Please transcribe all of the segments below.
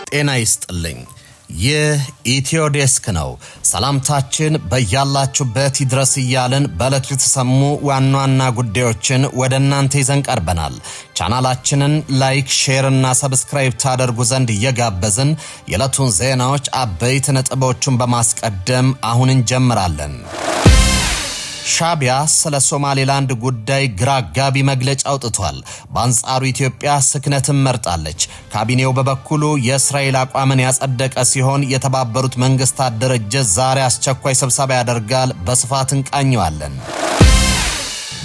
ጤና ይስጥልኝ። ይህ ኢትዮ ዴስክ ነው። ሰላምታችን በያላችሁበት ይድረስ እያልን በዕለቱ የተሰሙ ዋና ዋና ጉዳዮችን ወደ እናንተ ይዘን ቀርበናል። ቻናላችንን ላይክ፣ ሼር እና ሰብስክራይብ ታደርጉ ዘንድ እየጋበዝን የዕለቱን ዜናዎች አበይት ነጥቦችን በማስቀደም አሁን እንጀምራለን። ሻቢያ ስለ ሶማሌላንድ ጉዳይ ግራ አጋቢ መግለጫ አውጥቷል። በአንጻሩ ኢትዮጵያ ስክነትን መርጣለች። ካቢኔው በበኩሉ የእስራኤል አቋምን ያጸደቀ ሲሆን የተባበሩት መንግስታት ድርጅት ዛሬ አስቸኳይ ስብሰባ ያደርጋል። በስፋት እንቃኘዋለን።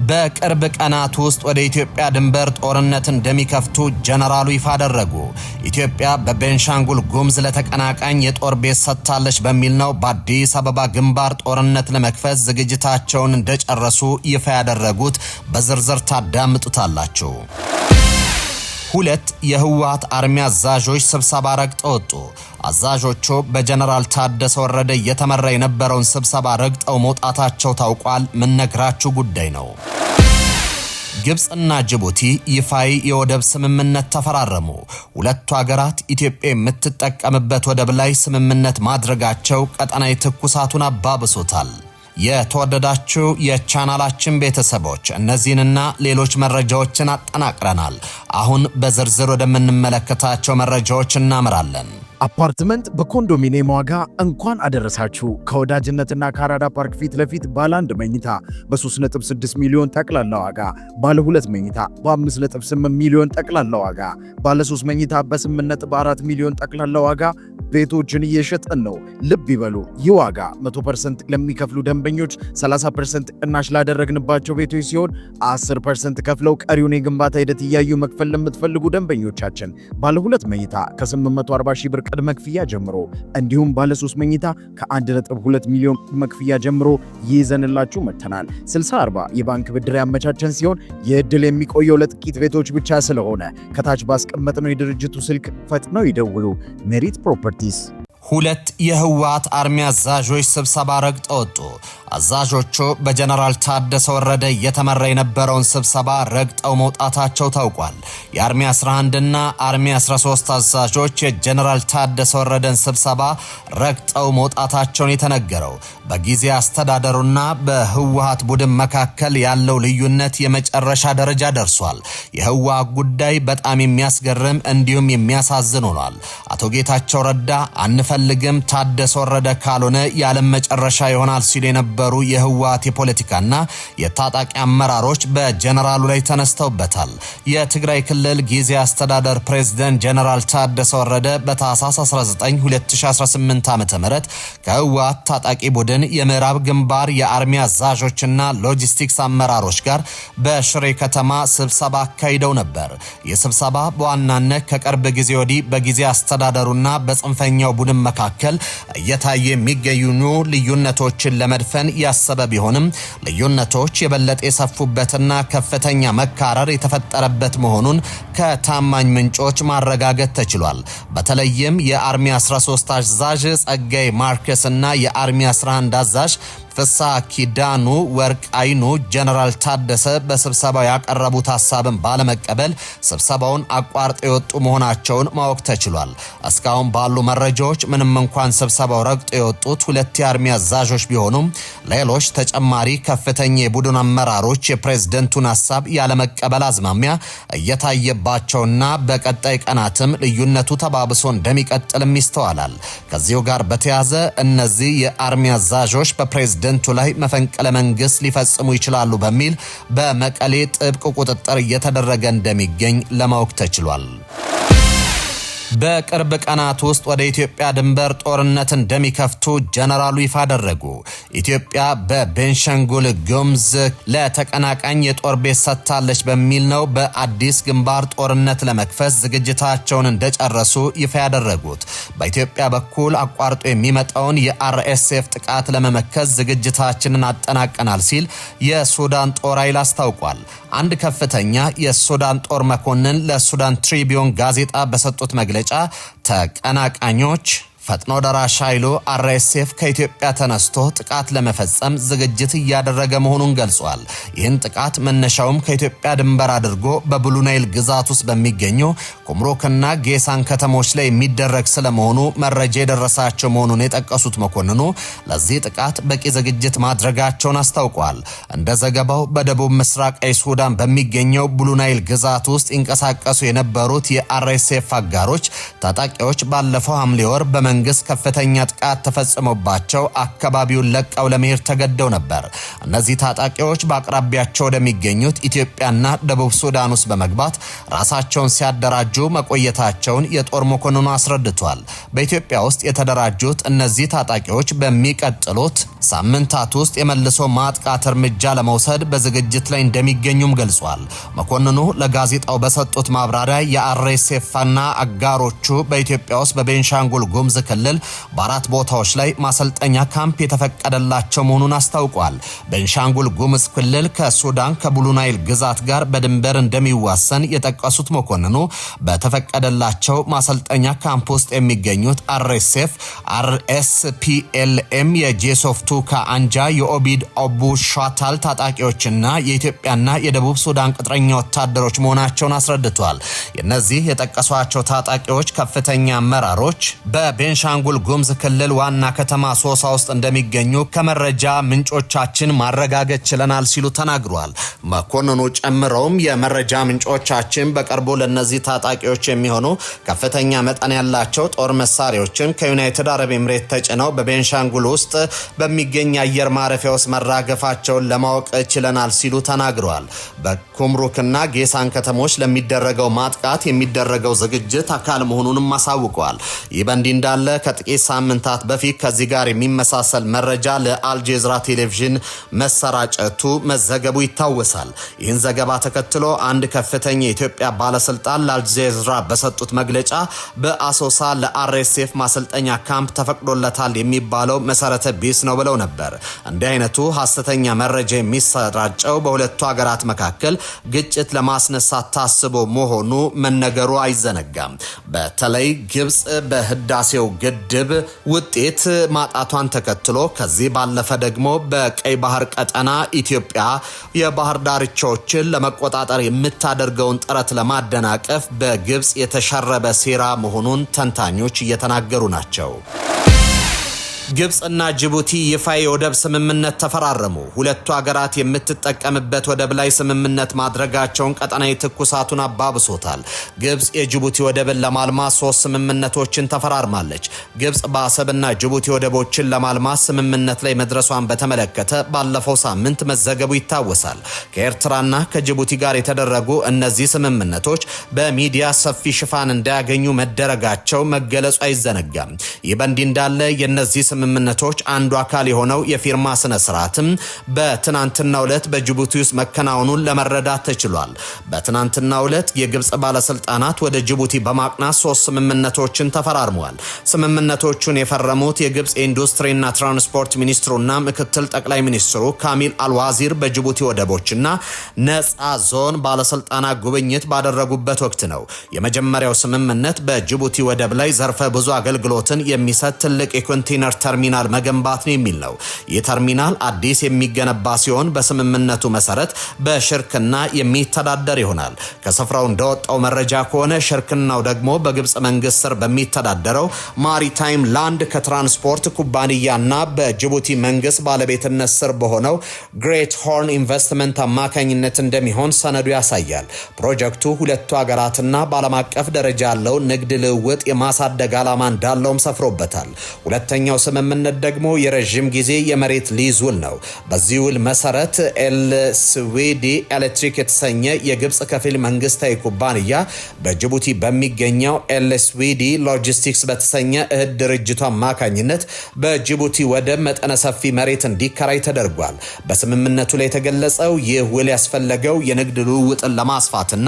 በቅርብ ቀናት ውስጥ ወደ ኢትዮጵያ ድንበር ጦርነት እንደሚከፍቱ ጀነራሉ ይፋ አደረጉ። ኢትዮጵያ በቤንሻንጉል ጉሙዝ ለተቀናቃኝ የጦር ቤት ሰጥታለች በሚል ነው በአዲስ አበባ ግንባር ጦርነት ለመክፈት ዝግጅታቸውን እንደጨረሱ ይፋ ያደረጉት። በዝርዝር ታዳምጡታላችሁ። ሁለት የህወሓት አርሚ አዛዦች ስብሰባ ረግጠው ወጡ። አዛዦቹ በጀነራል ታደሰ ወረደ የተመራ የነበረውን ስብሰባ ረግጠው መውጣታቸው ታውቋል። ምንነግራችሁ ጉዳይ ነው። ግብጽና ጅቡቲ ይፋይ የወደብ ስምምነት ተፈራረሙ። ሁለቱ ሀገራት ኢትዮጵያ የምትጠቀምበት ወደብ ላይ ስምምነት ማድረጋቸው ቀጠናዊ ትኩሳቱን አባብሶታል። የተወደዳችሁ የቻናላችን ቤተሰቦች እነዚህንና ሌሎች መረጃዎችን አጠናቅረናል። አሁን በዝርዝር ወደምንመለከታቸው መረጃዎች እናመራለን። አፓርትመንት በኮንዶሚኒየም ዋጋ እንኳን አደረሳችሁ። ከወዳጅነትና ከአራዳ ፓርክ ፊት ለፊት ባለ 1 መኝታ በ3.6 ሚሊዮን ጠቅላላ ዋጋ፣ ባለ 2 መኝታ በ5.8 ሚሊዮን ጠቅላላ ዋጋ፣ ባለ 3 መኝታ በ8.4 ሚሊዮን ጠቅላላ ዋጋ ቤቶችን እየሸጠን ነው። ልብ ይበሉ፣ ይህ ዋጋ 100% ለሚከፍሉ ደንበኞች 30% ቅናሽ ላደረግንባቸው ቤቶች ሲሆን 10% ከፍለው ቀሪውን የግንባታ ሂደት እያዩ መክፈል ለምትፈልጉ ደንበኞቻችን ባለ 2 መኝታ ከ840 ሺህ ብር ቅድመ ክፍያ ጀምሮ እንዲሁም ባለ 3 መኝታ ከ1.2 ሚሊዮን ቅድመ ክፍያ ጀምሮ ይዘንላችሁ መጥተናል። 60/40 የባንክ ብድር ያመቻቸን ሲሆን የዕድል የሚቆየው ለጥቂት ቤቶች ብቻ ስለሆነ ከታች ባስቀመጥነው የድርጅቱ ስልክ ፈጥነው ይደውሉ። ሜሪት ፕሮፐርቲስ። ሁለት የህወሓት አርሚ አዛዦች ስብሰባ ረግጠው ወጡ። አዛዦቹ በጀነራል ታደሰ ወረደ የተመራ የነበረውን ስብሰባ ረግጠው መውጣታቸው ታውቋል። የአርሚ 11 እና አርሚ 13 አዛዦች የጀነራል ታደሰ ወረደን ስብሰባ ረግጠው መውጣታቸውን የተነገረው በጊዜ አስተዳደሩና በህወሓት ቡድን መካከል ያለው ልዩነት የመጨረሻ ደረጃ ደርሷል። የህወሓት ጉዳይ በጣም የሚያስገርም እንዲሁም የሚያሳዝን ሆኗል። አቶ ጌታቸው ረዳ አንፈልግም ታደሰ ወረደ ካልሆነ የዓለም መጨረሻ ይሆናል ሲል የነበሩ የህወሓት የፖለቲካና የታጣቂ አመራሮች በጀነራሉ ላይ ተነስተውበታል። የትግራይ ክልል ጊዜ አስተዳደር ፕሬዝዳንት ጀነራል ታደሰ ወረደ በታህሳስ 19 2018 ዓ.ም ከህወሓት ታጣቂ ቡድን የምዕራብ ግንባር የአርሚ አዛዦችና ሎጂስቲክስ አመራሮች ጋር በሽሬ ከተማ ስብሰባ አካሂደው ነበር። የስብሰባ በዋናነት ከቅርብ ጊዜ ወዲህ በጊዜ አስተዳደሩና በጽንፈኛው ቡድን መካከል እየታየ የሚገኙ ልዩነቶችን ለመድፈን ያሰበ ቢሆንም ልዩነቶች የበለጠ የሰፉበትና ከፍተኛ መካረር የተፈጠረበት መሆኑን ከታማኝ ምንጮች ማረጋገጥ ተችሏል። በተለይም የአርሚ 13 አዛዥ ጸጋይ ማርከስ እና የአርሚ 11 አዛዥ ፍስሐ ኪዳኑ ወርቅ አይኑ ጀነራል ታደሰ በስብሰባው ያቀረቡት ሐሳብን ባለመቀበል ስብሰባውን አቋርጠው የወጡ መሆናቸውን ማወቅ ተችሏል። እስካሁን ባሉ መረጃዎች ምንም እንኳን ስብሰባው ረግጠው የወጡት ሁለት የአርሚ አዛዦች ቢሆኑም ሌሎች ተጨማሪ ከፍተኛ የቡድን አመራሮች የፕሬዝደንቱን ሐሳብ ያለመቀበል አዝማሚያ እየታየባቸውና በቀጣይ ቀናትም ልዩነቱ ተባብሶ እንደሚቀጥልም ይስተዋላል። ከዚሁ ጋር በተያያዘ እነዚህ የአርሚ አዛዦች በፕሬዝደንቱ ላይ መፈንቅለ መንግስት ሊፈጽሙ ይችላሉ በሚል በመቀሌ ጥብቅ ቁጥጥር እየተደረገ እንደሚገኝ ለማወቅ ተችሏል። በቅርብ ቀናት ውስጥ ወደ ኢትዮጵያ ድንበር ጦርነት እንደሚከፍቱ ጀነራሉ ይፋ አደረጉ። ኢትዮጵያ በቤንሻንጉል ጉሙዝ ለተቀናቃኝ የጦር ቤት ሰጥታለች በሚል ነው በአዲስ ግንባር ጦርነት ለመክፈት ዝግጅታቸውን እንደጨረሱ ይፋ ያደረጉት። በኢትዮጵያ በኩል አቋርጦ የሚመጣውን የአርኤስኤፍ ጥቃት ለመመከት ዝግጅታችንን አጠናቀናል ሲል የሱዳን ጦር ኃይል አስታውቋል። አንድ ከፍተኛ የሱዳን ጦር መኮንን ለሱዳን ትሪቢዩን ጋዜጣ በሰጡት መግለጫ ተቀናቃኞች ፈጥኖ ደራሽ ኃይሉ አርኤስኤፍ ከኢትዮጵያ ተነስቶ ጥቃት ለመፈጸም ዝግጅት እያደረገ መሆኑን ገልጿል። ይህን ጥቃት መነሻውም ከኢትዮጵያ ድንበር አድርጎ በብሉ ናይል ግዛት ውስጥ በሚገኙ ኩምሩክና ጌሳን ከተሞች ላይ የሚደረግ ስለመሆኑ መረጃ የደረሳቸው መሆኑን የጠቀሱት መኮንኑ ለዚህ ጥቃት በቂ ዝግጅት ማድረጋቸውን አስታውቋል። እንደ ዘገባው በደቡብ ምስራቃዊ ሱዳን በሚገኘው ብሉ ናይል ግዛት ውስጥ ይንቀሳቀሱ የነበሩት የአርኤስኤፍ አጋሮች ታጣቂዎች ባለፈው ሐምሌ ወር መንግስት ከፍተኛ ጥቃት ተፈጽሞባቸው አካባቢውን ለቀው ለመሄድ ተገደው ነበር። እነዚህ ታጣቂዎች በአቅራቢያቸው ወደሚገኙት ኢትዮጵያና ደቡብ ሱዳን ውስጥ በመግባት ራሳቸውን ሲያደራጁ መቆየታቸውን የጦር መኮንኑ አስረድቷል። በኢትዮጵያ ውስጥ የተደራጁት እነዚህ ታጣቂዎች በሚቀጥሉት ሳምንታት ውስጥ የመልሶ ማጥቃት እርምጃ ለመውሰድ በዝግጅት ላይ እንደሚገኙም ገልጿል። መኮንኑ ለጋዜጣው በሰጡት ማብራሪያ የአርኤስኤፍና አጋሮቹ በኢትዮጵያ ውስጥ በቤንሻንጉል ጉሙዝ ክልል በአራት ቦታዎች ላይ ማሰልጠኛ ካምፕ የተፈቀደላቸው መሆኑን አስታውቋል። ቤንሻንጉል ጉሙዝ ክልል ከሱዳን ከብሉ ናይል ግዛት ጋር በድንበር እንደሚዋሰን የጠቀሱት መኮንኑ በተፈቀደላቸው ማሰልጠኛ ካምፕ ውስጥ የሚገኙት አርኤስኤፍ፣ አርኤስፒኤልኤም፣ የጄሶፍቱ ከአንጃ የኦቢድ ኦቡ ሻታል ታጣቂዎችና የኢትዮጵያና የደቡብ ሱዳን ቅጥረኛ ወታደሮች መሆናቸውን አስረድቷል። የነዚህ የጠቀሷቸው ታጣቂዎች ከፍተኛ አመራሮች በቤንሻንጉል ጉሙዝ ክልል ዋና ከተማ ሶሳ ውስጥ እንደሚገኙ ከመረጃ ምንጮቻችን ማረጋገጥ ችለናል ሲሉ ተናግሯል። መኮንኑ ጨምረውም የመረጃ ምንጮቻችን በቅርቡ ለነዚህ ታጣቂዎች የሚሆኑ ከፍተኛ መጠን ያላቸው ጦር መሳሪያዎችን ከዩናይትድ አረብ ኤምሬት ተጭነው በቤንሻንጉል ውስጥ በሚገኝ አየር ማረፊያ ውስጥ መራገፋቸውን ለማወቅ ችለናል ሲሉ ተናግረዋል። በኩምሩክና ጌሳን ከተሞች ለሚደረገው ማጥቃት የሚደረገው ዝግጅት አካል መሆኑንም አሳውቀዋል። ይህ በእንዲህ እንዳለ ከጥቂት ሳምንታት በፊት ከዚህ ጋር የሚመሳሰል መረጃ ለአልጄዝራ ቴሌቪዥን መሰራጨቱ መዘገቡ ይታወሳል። ይህን ዘገባ ተከትሎ አንድ ከፍተኛ የኢትዮጵያ ባለስልጣን ለአልጄዝራ በሰጡት መግለጫ በአሶሳ ለአርኤስኤፍ ማሰልጠኛ ካምፕ ተፈቅዶለታል የሚባለው መሰረተ ቢስ ነው ብለው ነበር። እንዲህ አይነቱ ሐሰተኛ መረጃ የሚሰራጨው በሁለቱ ሀገራት መካከል ግጭት ለማስነሳት ታስቦ መሆኑ መነገሩ አይዘነጋም። በተለይ ግብጽ በህዳሴው ግድብ ውጤት ማጣቷን ተከትሎ ከዚህ ባለፈ ደግሞ በቀይ ባህር ቀጠና ኢትዮጵያ የባህር ዳርቻዎችን ለመቆጣጠር የምታደርገውን ጥረት ለማደናቀፍ በግብጽ የተሸረበ ሴራ መሆኑን ተንታኞች እየተናገሩ ናቸው። ግብጽና ጅቡቲ ይፋ የወደብ ስምምነት ተፈራረሙ። ሁለቱ ሀገራት የምትጠቀምበት ወደብ ላይ ስምምነት ማድረጋቸውን ቀጠናዊ ትኩሳቱን አባብሶታል። ግብጽ የጅቡቲ ወደብን ለማልማት 3 ስምምነቶችን ተፈራርማለች። ግብጽ በአሰብና ጅቡቲ ወደቦችን ለማልማት ስምምነት ላይ መድረሷን በተመለከተ ባለፈው ሳምንት መዘገቡ ይታወሳል። ከኤርትራና ከጅቡቲ ጋር የተደረጉ እነዚህ ስምምነቶች በሚዲያ ሰፊ ሽፋን እንዳያገኙ መደረጋቸው መገለጹ አይዘነጋም። ይህ በእንዲህ እንዳለ የነዚህ ስምምነቶች አንዱ አካል የሆነው የፊርማ ስነ ስርዓትም በትናንትናው ዕለት በጅቡቲ ውስጥ መከናወኑን ለመረዳት ተችሏል። በትናንትናው ዕለት የግብጽ ባለስልጣናት ወደ ጅቡቲ በማቅናት 3 ስምምነቶችን ተፈራርመዋል። ስምምነቶቹን የፈረሙት የግብጽ ኢንዱስትሪና ትራንስፖርት ሚኒስትሩና ምክትል ጠቅላይ ሚኒስትሩ ካሚል አልዋዚር በጅቡቲ ወደቦችና ነፃ ዞን ባለስልጣናት ጉብኝት ባደረጉበት ወቅት ነው። የመጀመሪያው ስምምነት በጅቡቲ ወደብ ላይ ዘርፈ ብዙ አገልግሎትን የሚሰጥ ትልቅ የኮንቴነር ተርሚናል መገንባት ነው የሚል ነው። ይህ ተርሚናል አዲስ የሚገነባ ሲሆን በስምምነቱ መሰረት በሽርክና የሚተዳደር ይሆናል። ከስፍራው እንደወጣው መረጃ ከሆነ ሽርክናው ደግሞ በግብጽ መንግስት ስር በሚተዳደረው ማሪታይም ላንድ ከትራንስፖርት ኩባንያና በጅቡቲ መንግስት ባለቤትነት ስር በሆነው ግሬት ሆርን ኢንቨስትመንት አማካኝነት እንደሚሆን ሰነዱ ያሳያል። ፕሮጀክቱ ሁለቱ ሀገራትና በዓለም አቀፍ ደረጃ ያለው ንግድ ልውውጥ የማሳደግ ዓላማ እንዳለውም ሰፍሮበታል። ሁለተኛው ስምምነት ደግሞ የረጅም ጊዜ የመሬት ሊዝ ውል ነው። በዚህ ውል መሰረት ኤልስዊዲ ኤሌክትሪክ የተሰኘ የግብጽ ከፊል መንግስታዊ ኩባንያ በጅቡቲ በሚገኘው ኤልስዊዲ ሎጂስቲክስ በተሰኘ እህት ድርጅቱ አማካኝነት በጅቡቲ ወደብ መጠነ ሰፊ መሬት እንዲከራይ ተደርጓል። በስምምነቱ ላይ የተገለጸው ይህ ውል ያስፈለገው የንግድ ልውውጥን ለማስፋትና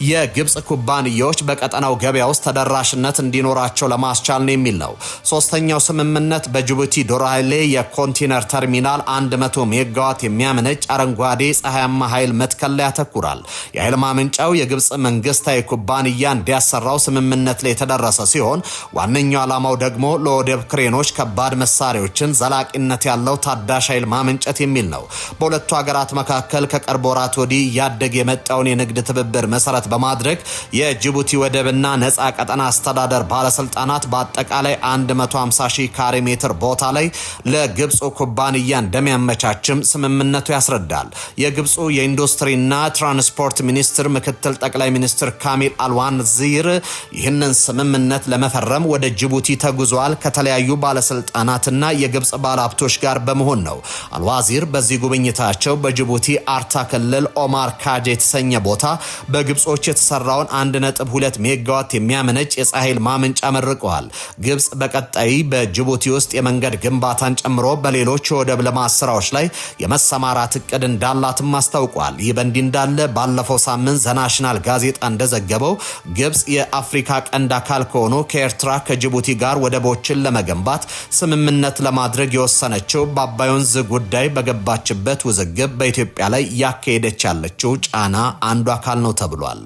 የግብጽ ኩባንያዎች በቀጠናው ገበያ ውስጥ ተደራሽነት እንዲኖራቸው ለማስቻል ነው የሚል ነው። ሶስተኛው ስምምነት በጅቡቲ ዶራሌ የኮንቴነር ተርሚናል 100 ሜጋዋት የሚያመነጭ አረንጓዴ ፀሐያማ ኃይል መትከል ላይ ያተኩራል። የኃይል ማመንጫው የግብጽ መንግስታዊ ኩባንያ እንዲያሰራው ስምምነት ላይ የተደረሰ ሲሆን ዋነኛው ዓላማው ደግሞ ለወደብ ክሬኖች ከባድ መሳሪያዎችን ዘላቂነት ያለው ታዳሽ ኃይል ማመንጨት የሚል ነው። በሁለቱ ሀገራት መካከል ከቅርብ ወራት ወዲህ ያደገ የመጣውን የንግድ ትብብር መሰረት በማድረግ የጅቡቲ ወደብና ነፃ ቀጠና አስተዳደር ባለስልጣናት በአጠቃላይ 150,000 ካሬ ሜትር ቦታ ላይ ለግብጽ ኩባንያ እንደሚያመቻችም ስምምነቱ ያስረዳል። የግብጹ የኢንዱስትሪና ትራንስፖርት ሚኒስትር ምክትል ጠቅላይ ሚኒስትር ካሚል አልዋንዚር ይህንን ስምምነት ለመፈረም ወደ ጅቡቲ ተጉዟል። ከተለያዩ ባለስልጣናትና የግብጽ ባለሀብቶች ጋር በመሆን ነው። አልዋዚር በዚህ ጉብኝታቸው በጅቡቲ አርታ ክልል ኦማር ካጅ የተሰኘ ቦታ በግብጾች የተሰራውን 1.2 ሜጋዋት የሚያመነጭ የፀሐይ ማመንጫ መርቀዋል። ግብጽ በቀጣይ በጅቡቲ ውስጥ የመንገድ ግንባታን ጨምሮ በሌሎች የወደብ ልማት ስራዎች ላይ የመሰማራት እቅድ እንዳላትም አስታውቋል። ይህ በእንዲህ እንዳለ ባለፈው ሳምንት ዘናሽናል ጋዜጣ እንደዘገበው ግብጽ የአፍሪካ ቀንድ አካል ከሆኑ ከኤርትራ ከጅቡቲ ጋር ወደቦችን ለመገንባት ስምምነት ለማድረግ የወሰነችው በአባይ ወንዝ ጉዳይ በገባችበት ውዝግብ በኢትዮጵያ ላይ ያካሄደች ያለችው ጫና አንዱ አካል ነው ተብሏል።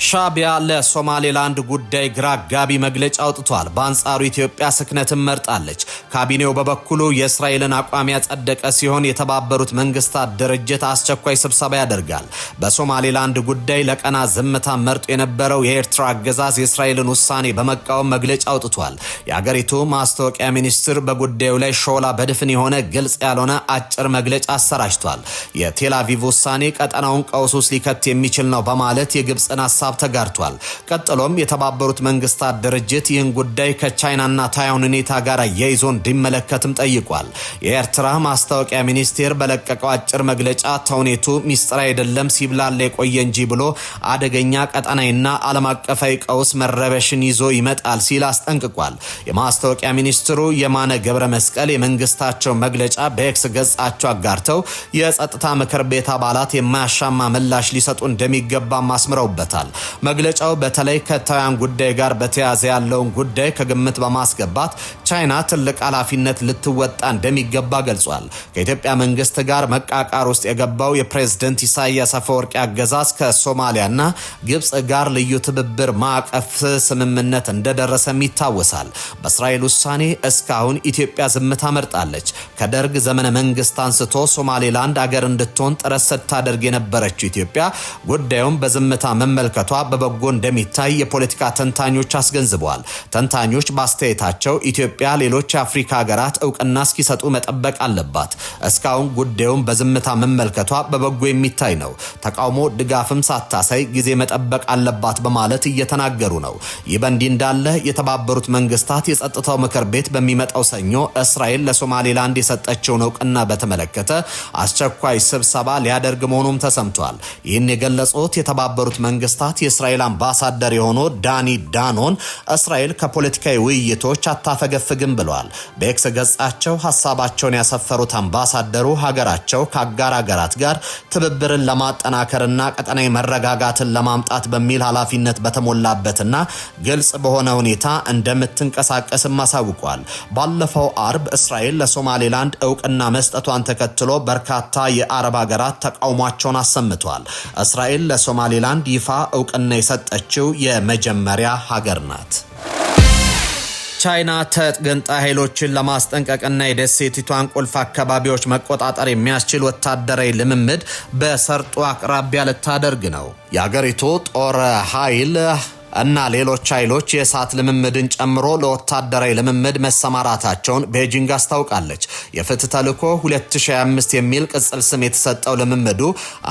ሻቢያ ለሶማሌላንድ ጉዳይ ግራ አጋቢ መግለጫ አውጥቷል። በአንጻሩ ኢትዮጵያ ስክነትን መርጣለች። ካቢኔው በበኩሉ የእስራኤልን አቋም ያጸደቀ ሲሆን የተባበሩት መንግስታት ድርጅት አስቸኳይ ስብሰባ ያደርጋል። በሶማሌላንድ ጉዳይ ለቀናት ዝምታ መርጦ የነበረው የኤርትራ አገዛዝ የእስራኤልን ውሳኔ በመቃወም መግለጫ አውጥቷል። የአገሪቱ ማስታወቂያ ሚኒስትር በጉዳዩ ላይ ሾላ በድፍን የሆነ ግልጽ ያልሆነ አጭር መግለጫ አሰራጭቷል። የቴል አቪቭ ውሳኔ ቀጠናውን ቀውስ ውስጥ ሊከት የሚችል ነው በማለት የግብፅን ሀሳብ ተጋርቷል። ቀጥሎም የተባበሩት መንግስታት ድርጅት ይህን ጉዳይ ከቻይናና ታይዋን ሁኔታ ጋር አያይዞ እንዲመለከትም ጠይቋል። የኤርትራ ማስታወቂያ ሚኒስቴር በለቀቀው አጭር መግለጫ ተውኔቱ ሚስጥር አይደለም ሲብላል የቆየ እንጂ ብሎ አደገኛ ቀጠናዊና ዓለም አቀፋዊ ቀውስ መረበሽን ይዞ ይመጣል ሲል አስጠንቅቋል። የማስታወቂያ ሚኒስትሩ የማነ ገብረ መስቀል የመንግስታቸው መግለጫ በኤክስ ገጻቸው አጋርተው የጸጥታ ምክር ቤት አባላት የማያሻማ ምላሽ ሊሰጡ እንደሚገባ አስምረውበታል። መግለጫው በተለይ ከታይዋን ጉዳይ ጋር በተያያዘ ያለውን ጉዳይ ከግምት በማስገባት ቻይና ትልቅ ኃላፊነት ልትወጣ እንደሚገባ ገልጿል። ከኢትዮጵያ መንግስት ጋር መቃቃር ውስጥ የገባው የፕሬዝዳንት ኢሳያስ አፈወርቂ አገዛዝ ከሶማሊያና ግብጽ ጋር ልዩ ትብብር ማዕቀፍ ስምምነት እንደደረሰም ይታወሳል። በእስራኤል ውሳኔ እስካሁን ኢትዮጵያ ዝምታ መርጣለች። ከደርግ ዘመነ መንግስት አንስቶ ሶማሌላንድ አገር እንድትሆን ጥረት ስታደርግ የነበረችው ኢትዮጵያ ጉዳዩን በዝምታ መመልከቷ በበጎ እንደሚታይ የፖለቲካ ተንታኞች አስገንዝበዋል። ተንታኞች በአስተያየታቸው ኢትዮጵያ ሌሎች የአፍሪካ ሀገራት እውቅና እስኪሰጡ መጠበቅ አለባት። እስካሁን ጉዳዩን በዝምታ መመልከቷ በበጎ የሚታይ ነው። ተቃውሞ ድጋፍም ሳታሳይ ጊዜ መጠበቅ አለባት በማለት እየተናገሩ ነው። ይህ በእንዲህ እንዳለ የተባበሩት መንግስታት የጸጥታው ምክር ቤት በሚመጣው ሰኞ እስራኤል ለሶማሌላንድ የሰጠችውን እውቅና በተመለከተ አስቸኳይ ስብሰባ ሊያደርግ መሆኑም ተሰምቷል። ይህን የገለጹት የተባበሩት መንግስታት የእስራኤል አምባሳደር የሆኑ ዳኒ ዳኖን እስራኤል ከፖለቲካዊ ውይይቶች አታፈገፍግም ብለዋል። በኤክስ ገጻቸው ሐሳባቸውን ያሰፈሩት አምባሳደሩ ሀገራቸው ከአጋር ሀገራት ጋር ትብብርን ለማጠናከርና ቀጠናዊ መረጋጋትን ለማምጣት በሚል ኃላፊነት በተሞላበትና ግልጽ በሆነ ሁኔታ እንደምትንቀሳቀስም አሳውቋል። ባለፈው አርብ እስራኤል ለሶማሌላንድ እውቅና መስጠቷን ተከትሎ በርካታ የአረብ ሀገራት ተቃውሟቸውን አሰምተዋል። እስራኤል ለሶማሌላንድ ይፋ እውቅና የሰጠችው የመጀመሪያ ሀገር ናት። ቻይና ተገንጣይ ኃይሎችን ለማስጠንቀቅና የደሴቲቷን ቁልፍ አካባቢዎች መቆጣጠር የሚያስችል ወታደራዊ ልምምድ በሰርጡ አቅራቢያ ልታደርግ ነው። የአገሪቱ ጦር ኃይል እና ሌሎች ኃይሎች የእሳት ልምምድን ጨምሮ ለወታደራዊ ልምምድ መሰማራታቸውን ቤጂንግ አስታውቃለች። የፍትህ ተልዕኮ 2025 የሚል ቅጽል ስም የተሰጠው ልምምዱ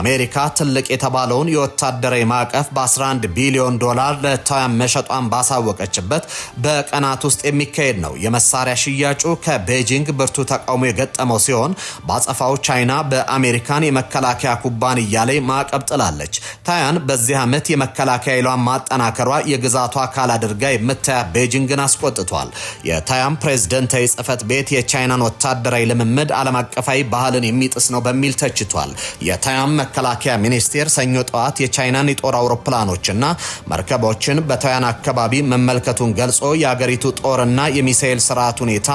አሜሪካ ትልቅ የተባለውን የወታደራዊ ማዕቀፍ በ11 ቢሊዮን ዶላር ለታይዋን መሸጧን ባሳወቀችበት በቀናት ውስጥ የሚካሄድ ነው። የመሳሪያ ሽያጩ ከቤጂንግ ብርቱ ተቃውሞ የገጠመው ሲሆን በአጸፋው ቻይና በአሜሪካን የመከላከያ ኩባንያ ላይ ማዕቀብ ጥላለች። ታይዋን በዚህ ዓመት የመከላከያ ኃይሏን ማጠናከሯ የግዛቷ አካል አድርጋ የምታያ ቤጂንግን አስቆጥቷል። የታይዋን ፕሬዝዳንታዊ ጽሕፈት ቤት የቻይናን ወታደራዊ ልምምድ ዓለም አቀፋዊ ባህልን የሚጥስ ነው በሚል ተችቷል። የታይዋን መከላከያ ሚኒስቴር ሰኞ ጠዋት የቻይናን የጦር አውሮፕላኖችና መርከቦችን በታይዋን አካባቢ መመልከቱን ገልጾ የአገሪቱ ጦርና የሚሳኤል ስርዓት ሁኔታ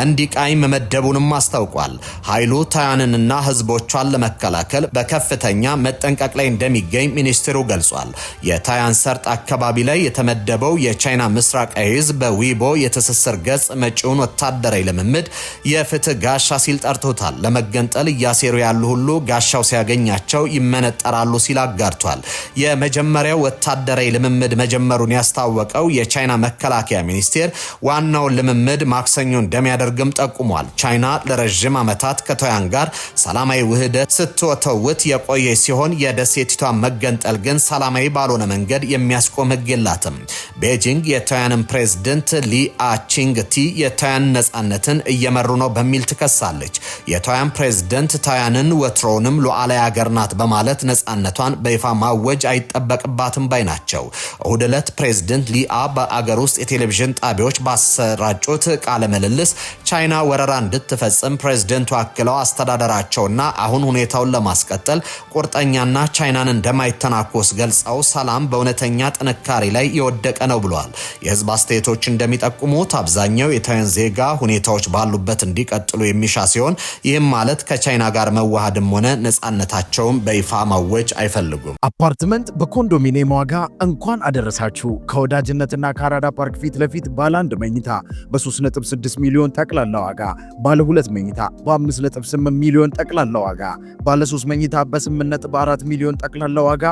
እንዲቃኝ መመደቡንም አስታውቋል። ኃይሉ ታይዋንንና ህዝቦቿን ለመከላከል በከፍተኛ መጠንቀቅ ላይ እንደሚገኝ ሚኒስትሩ ገልጿል። የታይዋን ሰርጥ አካባቢ ላይ የተመደበው የቻይና ምስራቃዊ ህዝብ በዊቦ የትስስር ገጽ መጪውን ወታደራዊ ልምምድ የፍትህ ጋሻ ሲል ጠርቶታል። ለመገንጠል እያሴሩ ያሉ ሁሉ ጋሻው ሲያገኛቸው ይመነጠራሉ ሲል አጋርቷል። የመጀመሪያው ወታደራዊ ልምምድ መጀመሩን ያስታወቀው የቻይና መከላከያ ሚኒስቴር ዋናውን ልምምድ ማክሰኞ እንደሚያደርግም ጠቁሟል። ቻይና ለረጅም ዓመታት ከታይዋን ጋር ሰላማዊ ውህደት ስትወተውት የቆየ ሲሆን የደሴቲቷ መገንጠል ግን ሰላማዊ ባልሆነ መንገድ የሚያስቆም ህግ የላትም። ቤጂንግ የታይዋንን ፕሬዝዳንት ሊ አቺንግቲ የታይዋን ነጻነትን እየመሩ ነው በሚል ትከሳለች። የታይዋን ፕሬዝዳንት ታይዋንን ወትሮውንም ሉዓላዊ ሀገር ናት በማለት ነጻነቷን በይፋ ማወጅ አይጠበቅባትም ባይ ናቸው። እሁድ ዕለት ፕሬዝዳንት ሊ በአገር ውስጥ የቴሌቪዥን ጣቢያዎች ባሰራጩት ቃለ ምልልስ ቻይና ወረራ እንድትፈጽም ፕሬዝዳንቱ አክለው አስተዳደራቸውና አሁን ሁኔታውን ለማስቀጠል ቁርጠኛና ቻይናን እንደማይተናኮስ ገልጸው ሰላም በእውነተኛ ጥንካሬ ላይ የወደቀ ነው ብለዋል። የህዝብ አስተያየቶች እንደሚጠቁሙት አብዛኛው የታይዋን ዜጋ ሁኔታዎች ባሉበት እንዲቀጥሉ የሚሻ ሲሆን ይህም ማለት ከቻይና ጋር መዋሃድም ሆነ ነጻነታቸውን በይፋ ማወጅ አይፈልጉም። አፓርትመንት በኮንዶሚኒየም ዋጋ እንኳን አደረሳችሁ። ከወዳጅነትና ከአራዳ ፓርክ ፊት ለፊት ባለ 1 መኝታ በ3.6 ሚሊዮን ጠቅላላ ዋጋ፣ ባለ 2 መኝታ በ5.8 ሚሊዮን ጠቅላላ ዋጋ፣ ባለ 3 መኝታ በ8.4 ሚሊዮን ጠቅላላ ዋጋ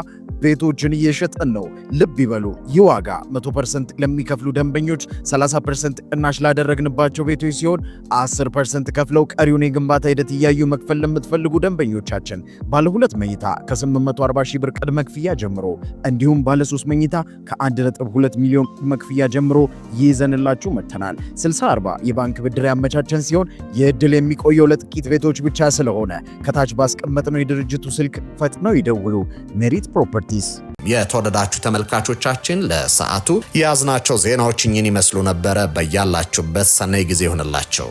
ቤቶችን እየሸጠን ነው። ልብ ይበሉ፣ ይህ ዋጋ 100% ለሚከፍሉ ደንበኞች 30% ቅናሽ ላደረግንባቸው ቤቶች ሲሆን 10% ከፍለው ቀሪውን የግንባታ ሂደት እያዩ መክፈል ለምትፈልጉ ደንበኞቻችን ባለ 2 መኝታ ከ840 ሺህ ብር ቅድመ ክፍያ ጀምሮ እንዲሁም ባለ 3 መኝታ ከ1.2 ሚሊዮን ቅድመ ክፍያ ጀምሮ ይዘንላችሁ መጥተናል። 60/40 የባንክ ብድር ያመቻቸን ሲሆን የዕድል የሚቆየው ለጥቂት ቤቶች ብቻ ስለሆነ ከታች ባስቀመጥነው የድርጅቱ ስልክ ፈጥነው ይደውሉ። ሜሪት ፕሮፐርቲስ። የተወደዳችሁ ተመልካቾቻችን ለሰዓቱ የያዝናቸው ዜናዎች እኚህን ይመስሉ ነበረ። በያላችሁበት ሰናይ ጊዜ ይሁንላችሁ።